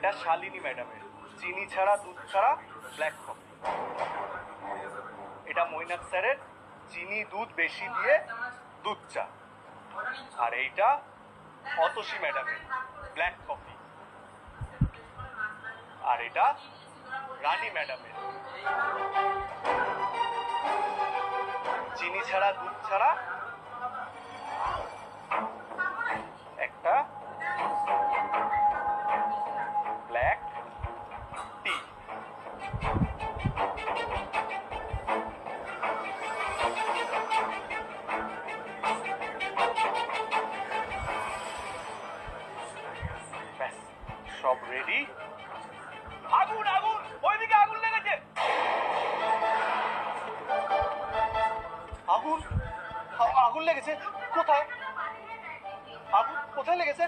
এটা শালিনী ম্যাডামের চিনি ছাড়া দুধ ছাড়া ব্ল্যাক কফি। এটা মৈনাক স্যারের চিনি দুধ বেশি দিয়ে দুধ চা। আর এইটা অতসী ম্যাডামের ব্ল্যাক কফি। আর এটা রানী ম্যাডামের চিনি ছাড়া দুধ ছাড়া একটা ব্ল্যাক টি। ব্যাস সব রেডি। আগুন আগুন, ওইদিকে আগুন লেগেছে। আগুন আগুন লেগেছে কোথায়? আগুন কোথায় লেগেছে?